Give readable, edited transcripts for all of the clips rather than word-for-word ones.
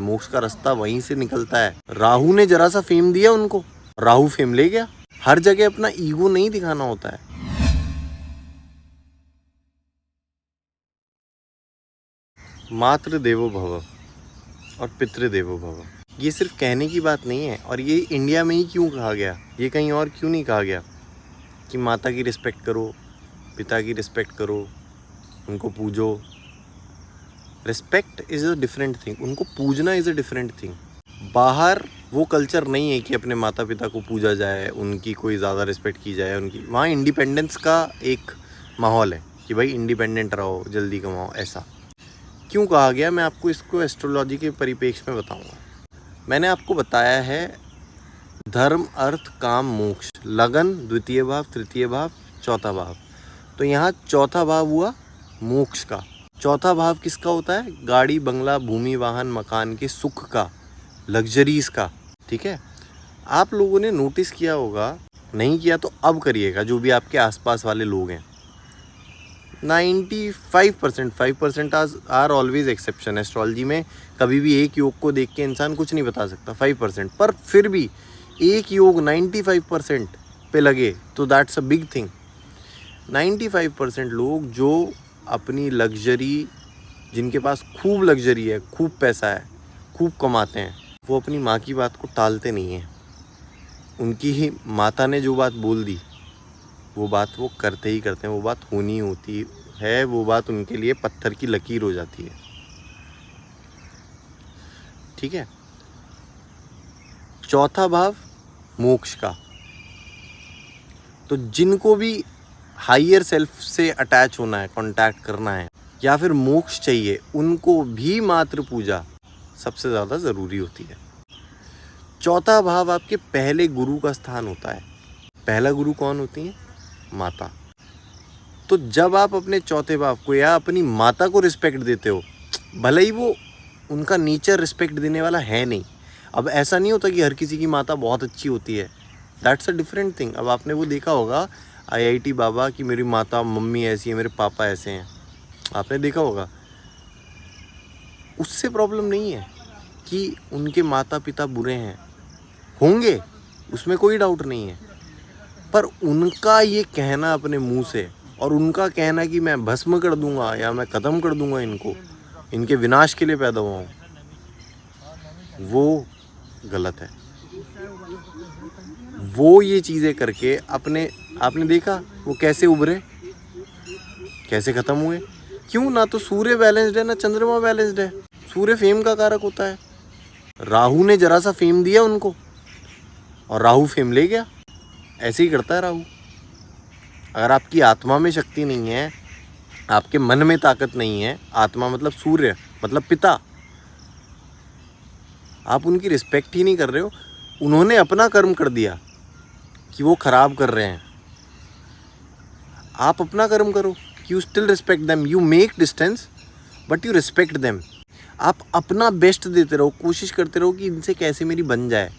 मोक्ष का रास्ता वहीं से निकलता है। राहु ने जरा सा फेम दिया उनको, राहु फेम ले गया। हर जगह अपना ईगो नहीं दिखाना होता है। मातृ देवो भव और पितृ देवो भव, ये सिर्फ कहने की बात नहीं है। और ये इंडिया में ही क्यों कहा गया, ये कहीं और क्यों नहीं कहा गया कि माता की रिस्पेक्ट करो, पिता की रिस्पेक्ट करो, उनको पूजो। Respect is a different thing, उनको पूजना इज़ अ डिफरेंट थिंग। बाहर वो कल्चर नहीं है कि अपने माता पिता को पूजा जाए, उनकी कोई ज़्यादा रिस्पेक्ट की जाए। उनकी वहाँ इंडिपेंडेंस का एक माहौल है कि भाई इंडिपेंडेंट रहो, जल्दी कमाओ। ऐसा क्यों कहा गया, मैं आपको इसको एस्ट्रोलॉजी के परिप्रेक्ष्य में बताऊंगा। मैंने आपको बताया है धर्म अर्थ काम मोक्ष, लगन द्वितीय भाव, तृतीय भाव, चौथा भाव। तो यहाँ चौथा भाव हुआ मोक्ष का। चौथा भाव किसका होता है? गाड़ी बंगला भूमि वाहन मकान के सुख का, लग्जरीज का। ठीक है, आप लोगों ने नोटिस किया होगा, नहीं किया तो अब करिएगा, जो भी आपके आसपास वाले लोग हैं। 95% 5% आर ऑलवेज एक्सेप्शन। एस्ट्रोलॉजी में कभी भी एक योग को देख के इंसान कुछ नहीं बता सकता, 5%। पर फिर भी एक योग 95% पे लगे तो दैट्स अ बिग थिंग। 95% लोग जो अपनी लग्जरी, जिनके पास खूब लग्जरी है, खूब पैसा है, खूब कमाते हैं, वो अपनी माँ की बात को टालते नहीं हैं। उनकी ही माता ने जो बात बोल दी वो बात वो करते ही करते हैं, वो बात होनी होती है, वो बात उनके लिए पत्थर की लकीर हो जाती है। ठीक है, चौथा भाव मोक्ष का। तो जिनको भी हायर सेल्फ से अटैच होना है, कांटेक्ट करना है, या फिर मोक्ष चाहिए, उनको भी मातृ पूजा सबसे ज़्यादा ज़रूरी होती है। चौथा भाव आपके पहले गुरु का स्थान होता है। पहला गुरु कौन होती है? माता। तो जब आप अपने चौथे भाव को या अपनी माता को रिस्पेक्ट देते हो, भले ही वो उनका नेचर रिस्पेक्ट देने वाला है नहीं। अब ऐसा नहीं होता कि हर किसी की माता बहुत अच्छी होती है, दैट्स अ डिफरेंट थिंग। अब आपने वो देखा होगा IIT बाबा की मेरी माता मम्मी ऐसी है, मेरे पापा ऐसे हैं, आपने देखा होगा। उससे प्रॉब्लम नहीं है कि उनके माता पिता बुरे हैं, होंगे, उसमें कोई डाउट नहीं है। पर उनका ये कहना अपने मुंह से, और उनका कहना कि मैं भस्म कर दूंगा या मैं ख़त्म कर दूंगा इनको, इनके विनाश के लिए पैदा हुआ हूँ, वो गलत है। वो ये चीज़ें करके आपने देखा वो कैसे उभरे, कैसे ख़त्म हुए। क्यों? ना तो सूर्य बैलेंस्ड है, ना चंद्रमा बैलेंस्ड है। सूर्य फेम का कारक होता है, राहु ने जरा सा फेम दिया उनको और राहु फेम ले गया। ऐसे ही करता है राहु। अगर आपकी आत्मा में शक्ति नहीं है, आपके मन में ताकत नहीं है, आत्मा मतलब सूर्य मतलब पिता, आप उनकी रिस्पेक्ट ही नहीं कर रहे हो। उन्होंने अपना कर्म कर दिया कि वो खराब कर रहे हैं, आप अपना कर्म करो कि you still respect them. You make distance but you respect them. आप अपना बेस्ट देते रहो, कोशिश करते रहो कि इनसे कैसे मेरी बन जाए।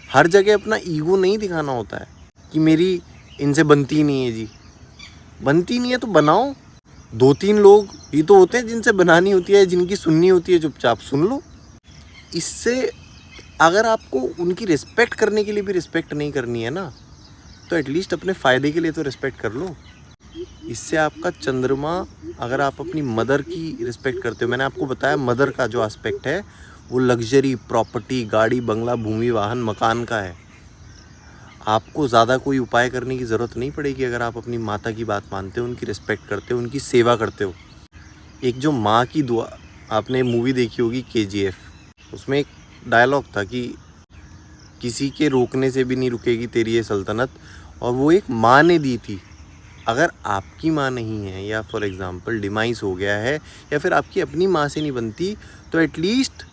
हर जगह अपना ईगो नहीं दिखाना होता है कि मेरी इनसे बनती नहीं है जी। बनती नहीं है तो बनाओ। 2-3 लोग ही तो होते हैं जिनसे बनानी होती है, जिनकी सुननी होती है, चुपचाप सुन लो। इससे अगर आपको उनकी रिस्पेक्ट करने के लिए भी रिस्पेक्ट नहीं करनी है ना, तो एटलीस्ट अपने फ़ायदे के लिए तो रिस्पेक्ट कर लो। इससे आपका चंद्रमा, अगर आप अपनी मदर की रिस्पेक्ट करते हो, मैंने आपको बताया मदर का जो एस्पेक्ट है वो लग्जरी, प्रॉपर्टी, गाड़ी बंगला भूमि वाहन मकान का है। आपको ज़्यादा कोई उपाय करने की ज़रूरत नहीं पड़ेगी अगर आप अपनी माता की बात मानते हो, उनकी रिस्पेक्ट करते हो, उनकी सेवा करते हो। एक जो माँ की दुआ, आपने मूवी देखी होगी KGF, उसमें एक डायलॉग था कि किसी के रोकने से भी नहीं रुकेगी तेरी ये सल्तनत, और वो एक माँ ने दी थी। अगर आपकी माँ नहीं है, या फॉर एग्ज़ाम्पल डिमाइस हो गया है, या फिर आपकी अपनी माँ से नहीं बनती, तो एटलीस्ट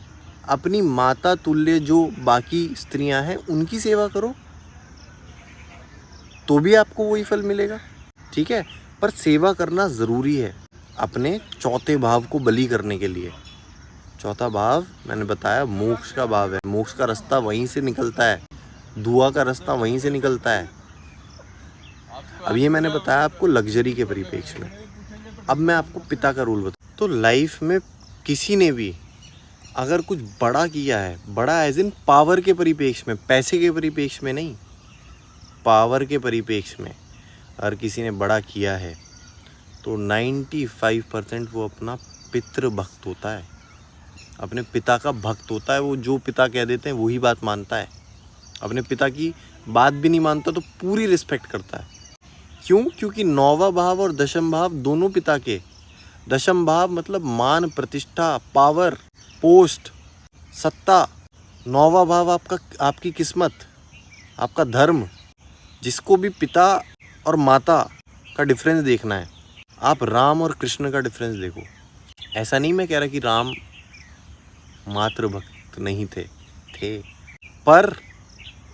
अपनी माता तुल्य जो बाकी स्त्रियां हैं उनकी सेवा करो, तो भी आपको वही फल मिलेगा। ठीक है, पर सेवा करना ज़रूरी है अपने चौथे भाव को बलि करने के लिए। चौथा भाव मैंने बताया मोक्ष का भाव है। मोक्ष का रास्ता वहीं से निकलता है, दुआ का रास्ता वहीं से निकलता है। अब ये मैंने बताया आपको लग्जरी के परिप्रेक्ष्य में। अब मैं आपको पिता का रोल बताऊँ तो लाइफ में किसी ने भी अगर कुछ बड़ा किया है, बड़ा एज इन पावर के परिपेक्ष में, पैसे के परिपेक्ष में नहीं, पावर के परिपेक्ष में अगर किसी ने बड़ा किया है तो 95% वो अपना पितृ भक्त होता है, अपने पिता का भक्त होता है। वो जो पिता कह देते हैं वही बात मानता है, अपने पिता की बात भी नहीं मानता तो पूरी रिस्पेक्ट करता है। क्यों? क्योंकि 9वां भाव और 10वां भाव दोनों पिता के। 10वां भाव मतलब मान, प्रतिष्ठा, पावर, पोस्ट, सत्ता। 9वां भाव आपकी किस्मत, आपका धर्म। जिसको भी पिता और माता का डिफरेंस देखना है, आप राम और कृष्ण का डिफरेंस देखो। ऐसा नहीं मैं कह रहा कि राम मातृभक्त नहीं थे, पर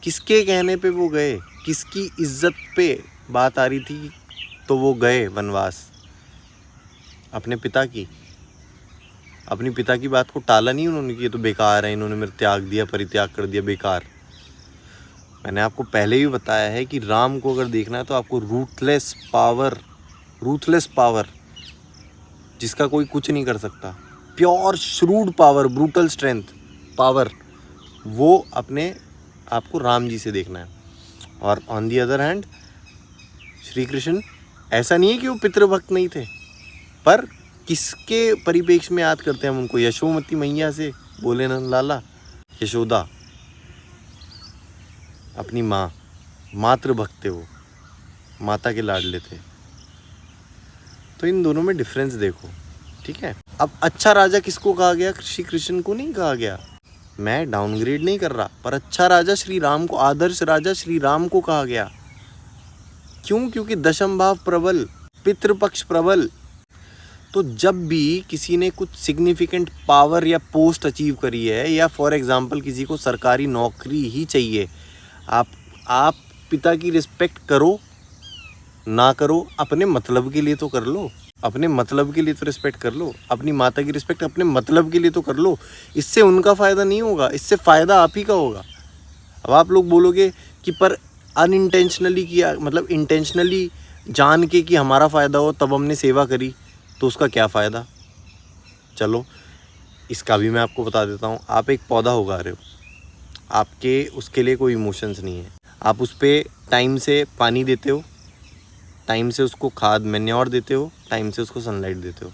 किसके कहने पे वो गए, किसकी इज्जत पे बात आ रही थी तो वो गए वनवास? अपने पिता की। अपनी पिता की बात को टाला नहीं उन्होंने कि ये तो बेकार है, इन्होंने मेरे त्याग दिया, परित्याग कर दिया, बेकार। मैंने आपको पहले भी बताया है कि राम को अगर देखना है तो आपको रूथलेस पावर जिसका कोई कुछ नहीं कर सकता, pure shrewd power, brutal strength power, वो अपने आपको राम जी से देखना है। और on the other hand Shri Krishna, ऐसा नहीं है कि वो पितृभक्त नहीं थे, पर किसके परिपेक्ष में याद करते हैं हम उनको? यशोमती मैया से बोले नंद लाला, यशोदा अपनी माँ, मातृभक्त थे वो, माता के लाडले थे। तो इन दोनों में डिफरेंस देखो, ठीक है। अब अच्छा राजा किसको कहा गया? श्री कृष्ण को नहीं कहा गया। मैं डाउनग्रेड नहीं कर रहा, पर अच्छा राजा श्री राम को, आदर्श राजा श्री राम को कहा गया। क्यों? क्योंकि 10वां भाव प्रबल, पितृपक्ष प्रबल। तो जब भी किसी ने कुछ सिग्निफिकेंट पावर या पोस्ट अचीव करी है, या फॉर एग्जांपल किसी को सरकारी नौकरी ही चाहिए, आप पिता की रिस्पेक्ट करो ना करो, अपने मतलब के लिए तो कर लो, अपने मतलब के लिए तो रिस्पेक्ट कर लो। अपनी माता की रिस्पेक्ट अपने मतलब के लिए तो कर लो। इससे उनका फ़ायदा नहीं होगा, इससे फ़ायदा आप ही का होगा। अब आप लोग बोलोगे कि पर अनइंटेंशनली किया, मतलब इंटेंशनली जान के कि हमारा फ़ायदा हो तब हमने सेवा करी, तो उसका क्या फ़ायदा? चलो इसका भी मैं आपको बता देता हूँ। आप एक पौधा उगा रहे हो, आपके उसके लिए कोई इमोशंस नहीं है, आप उस पर टाइम से पानी देते हो, टाइम से उसको खाद मैन्योर देते हो, टाइम से उसको सनलाइट देते हो,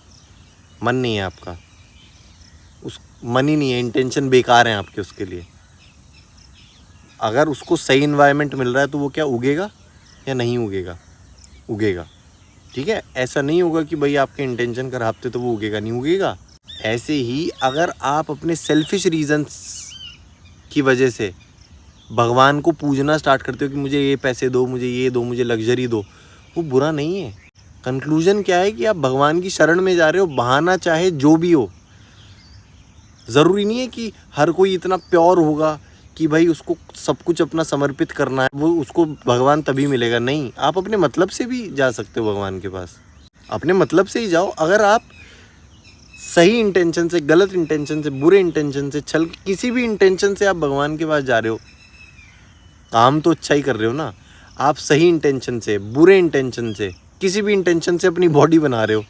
मन नहीं है आपका, मन ही नहीं है, इंटेंशन बेकार है आपके उसके लिए। अगर उसको सही इन्वायरमेंट मिल रहा है तो वो क्या उगेगा या नहीं उगेगा? उगेगा, ठीक है। ऐसा नहीं होगा कि भाई आपके इंटेंशन खराब थे तो वो उगेगा, नहीं उगेगा। ऐसे ही अगर आप अपने सेल्फिश रीजंस की वजह से भगवान को पूजना स्टार्ट करते हो कि मुझे ये पैसे दो, मुझे ये दो, मुझे लग्जरी दो, वो बुरा नहीं है। कंक्लूजन क्या है कि आप भगवान की शरण में जा रहे हो, बहाना चाहे जो भी हो। ज़रूरी नहीं है कि हर कोई इतना प्योर होगा कि भाई उसको सब कुछ अपना समर्पित करना है, वो उसको भगवान तभी मिलेगा। नहीं, आप अपने मतलब से भी जा सकते हो भगवान के पास, अपने मतलब से ही जाओ। अगर आप सही इंटेंशन से, गलत इंटेंशन से, बुरे इंटेंशन से, छल, किसी भी इंटेंशन से आप भगवान के पास जा रहे हो, काम तो अच्छा ही कर रहे हो ना। आप सही इंटेंशन से, बुरे इंटेंशन से, किसी भी इंटेंशन से अपनी बॉडी बना रहे हो,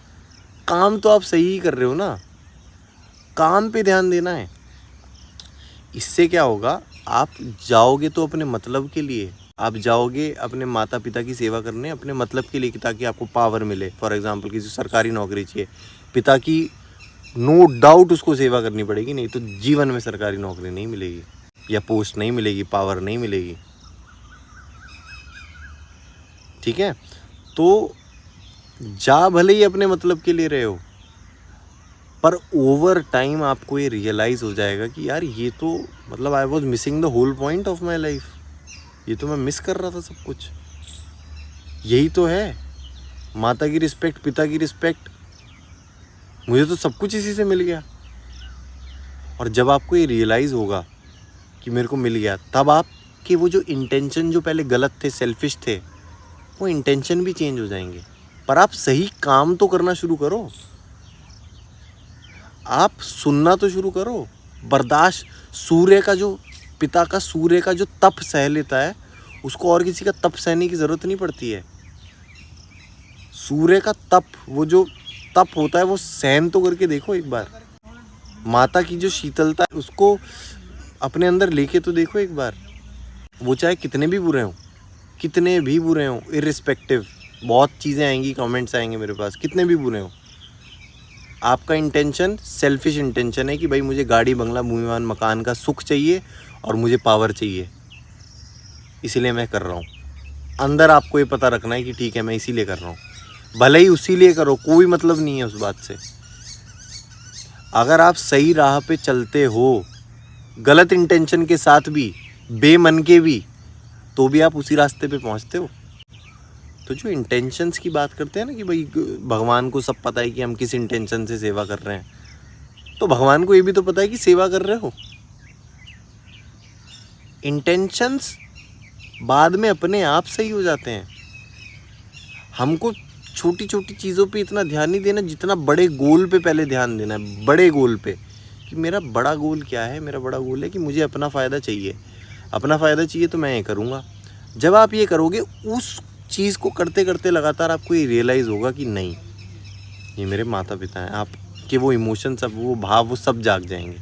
काम तो आप सही ही कर रहे हो ना। काम पे ध्यान देना है। इससे क्या होगा, आप जाओगे तो अपने मतलब के लिए, आप जाओगे अपने माता पिता की सेवा करने अपने मतलब के लिए, ताकि आपको पावर मिले। फॉर एग्जांपल किसी सरकारी नौकरी चाहिए, पिता की नो डाउट उसको सेवा करनी पड़ेगी, नहीं तो जीवन में सरकारी नौकरी नहीं मिलेगी, या पोस्ट नहीं मिलेगी, पावर नहीं मिलेगी, ठीक है। तो जा भले ही अपने मतलब के लिए रहे हो, पर ओवर टाइम आपको ये रियलाइज़ हो जाएगा कि यार ये तो मतलब I was missing the whole point of my life, ये तो मैं मिस कर रहा था सब कुछ। यही तो है माता की रिस्पेक्ट, पिता की रिस्पेक्ट, मुझे तो सब कुछ इसी से मिल गया। और जब आपको ये रियलाइज़ होगा कि मेरे को मिल गया, तब आपके वो जो इंटेंशन जो पहले गलत थे, सेल्फिश थे, वो इंटेंशन भी चेंज हो जाएंगे। पर आप सही काम तो करना शुरू करो, आप सुनना तो शुरू करो। बर्दाश्त, सूर्य का जो, पिता का सूर्य का जो तप सह लेता है, उसको और किसी का तप सहने की ज़रूरत नहीं पड़ती है। सूर्य का तप, वो जो तप होता है वो सहन तो करके देखो एक बार। माता की जो शीतलता है उसको अपने अंदर लेके तो देखो एक बार। वो चाहे कितने भी बुरे हों, कितने भी बुरे हों, इर्रिस्पेक्टिव, बहुत चीज़ें आएंगी, कमेंट्स आएंगे मेरे पास, कितने भी बुरे हों, आपका इंटेंशन सेल्फिश इंटेंशन है कि भाई मुझे गाड़ी बंगला भूमिवान मकान का सुख चाहिए और मुझे पावर चाहिए, इसीलिए मैं कर रहा हूँ। अंदर आपको ये पता रखना है कि ठीक है मैं इसीलिए कर रहा हूँ, भले ही उसी लिए करो, कोई मतलब नहीं है उस बात से। अगर आप सही राह पे चलते हो, गलत इंटेंशन के साथ भी, बेमन के भी, तो भी आप उसी रास्ते पे पहुँचते हो। तो जो इंटेंशंस की बात करते हैं ना कि भाई भगवान को सब पता है कि हम किस इंटेंशन से सेवा कर रहे हैं, तो भगवान को ये भी तो पता है कि सेवा कर रहे हो। इंटेंशंस बाद में अपने आप सही हो जाते हैं। हमको छोटी छोटी चीज़ों पे इतना ध्यान नहीं देना जितना बड़े गोल पे पहले ध्यान देना है। बड़े गोल पे कि मेरा बड़ा गोल क्या है। मेरा बड़ा गोल है कि मुझे अपना फ़ायदा चाहिए, अपना फ़ायदा चाहिए तो मैं ये करूँगा। जब आप ये करोगे, उस चीज़ को करते करते लगातार आपको ये रियलाइज़ होगा कि नहीं, ये मेरे माता पिता हैं। आपके वो इमोशन सब, वो भाव, वो सब जाग जाएंगे।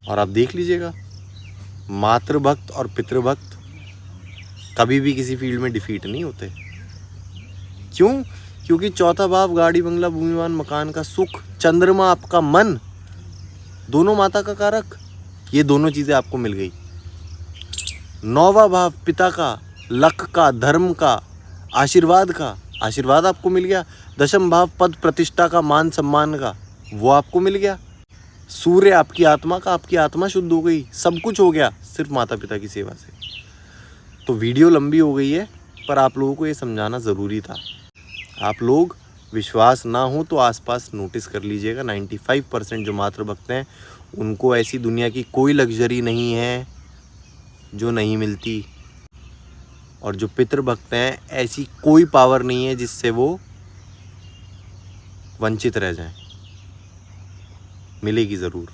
और आप देख लीजिएगा, मातृभक्त और पितृभक्त कभी भी किसी फील्ड में डिफीट नहीं होते। क्यों? क्योंकि चौथा भाव गाड़ी बंगला भूमिवान मकान का सुख, चंद्रमा आपका मन, दोनों माता का कारक, ये दोनों चीज़ें आपको मिल गई। नौवां भाव पिता का, लक का, धर्म का, आशीर्वाद का, आशीर्वाद आपको मिल गया। दशम भाव पद प्रतिष्ठा का, मान सम्मान का, वो आपको मिल गया। सूर्य आपकी आत्मा का, आपकी आत्मा शुद्ध हो गई, सब कुछ हो गया सिर्फ माता पिता की सेवा से। तो वीडियो लंबी हो गई है, पर आप लोगों को ये समझाना ज़रूरी था। आप लोग विश्वास ना हो तो आसपास नोटिस कर लीजिएगा, 95% जो मातृभक्त हैं उनको ऐसी दुनिया की कोई लग्जरी नहीं है जो नहीं मिलती, और जो पितृभक्त हैं ऐसी कोई पावर नहीं है जिससे वो वंचित रह जाएं। मिलेगी ज़रूर,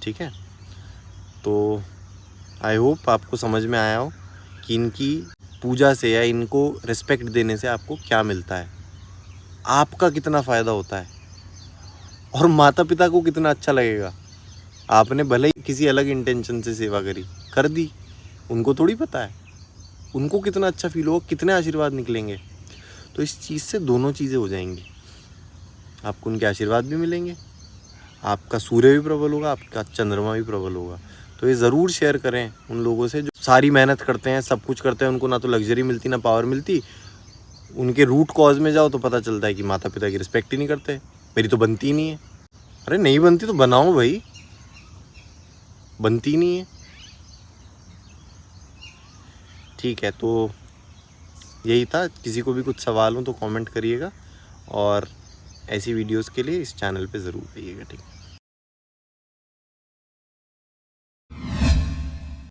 ठीक है। तो आई होप आपको समझ में आया हो कि इनकी पूजा से या इनको रिस्पेक्ट देने से आपको क्या मिलता है, आपका कितना फ़ायदा होता है, और माता पिता को कितना अच्छा लगेगा। आपने भले ही किसी अलग इंटेंशन से सेवा करी, कर दी, उनको थोड़ी पता है उनको कितना अच्छा फील होगा, कितने आशीर्वाद निकलेंगे। तो इस चीज़ से दोनों चीज़ें हो जाएंगी, आपको उनके आशीर्वाद भी मिलेंगे, आपका सूर्य भी प्रबल होगा, आपका चंद्रमा भी प्रबल होगा। तो ये ज़रूर शेयर करें उन लोगों से जो सारी मेहनत करते हैं, सब कुछ करते हैं, उनको ना तो लग्जरी मिलती ना पावर मिलती। उनके रूट कॉज में जाओ तो पता चलता है कि माता पिता की रिस्पेक्ट ही नहीं करते, मेरी तो बनती ही नहीं है। अरे नहीं बनती तो बनाओ भाई, बनती नहीं है, ठीक है। तो यही था, किसी को भी कुछ सवाल हो तो कमेंट करिएगा, और ऐसी वीडियोस के लिए इस चैनल पे ज़रूर आइएगा, ठीक है।